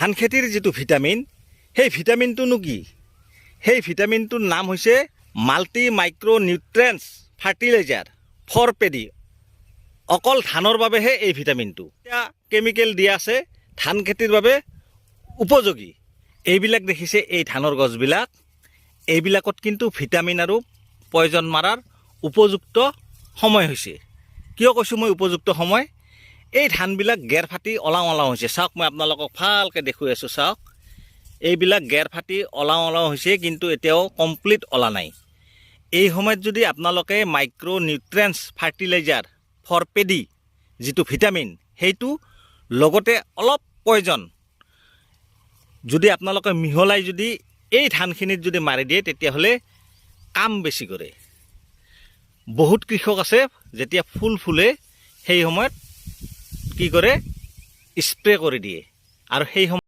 ধান খেতিৰ যিটো ভিটামিন সেই ভিটামিনটোনো কি সেই ভিটামিনটোৰ নাম হৈছে multi micro nutrients fertilizer for paddy অকল ধানৰ বাবেহে এই ভিটামিনটো এতিয়া কেমিকেল দিয়া আছে ধান খেতিৰ বাবে উপযোগী এইবিলাক দেখিছে এই ধানৰ গছবিলাক এইবিলাকত কিন্তু ভিটামিন আৰু পয়জন মাৰাৰ উপযুক্ত সময় হৈছে কিয় কৈছোঁ মই উপযুক্ত সময় এই ধানবিলাক গেৰ ফাটি ওলাও হৈছে চাওক মই আপোনালোকক ভালকৈ দেখুৱাই আছোঁ চাওক এইবিলাক গেৰ ফাটি ওলাও হৈছে কিন্তু এতিয়াও কমপ্লিট ওলা নাই এই সময়ত যদি আপোনালোকে micro nutrients fertilizer for paddy যিটো ভিটামিন সেইটো লগতে অলপ পয়জন যদি আপোনালোকে মিহলাই যদি এই ধানখিনিত যদি মাৰি দিয়ে তেতিয়াহ'লে কাম বেছি কৰে বহুত কৃষক আছে যেতিয়া ফুল ফুলে সেই সময়ত কি কৰে স্প্ৰে কৰি দিয়ে আৰু সেই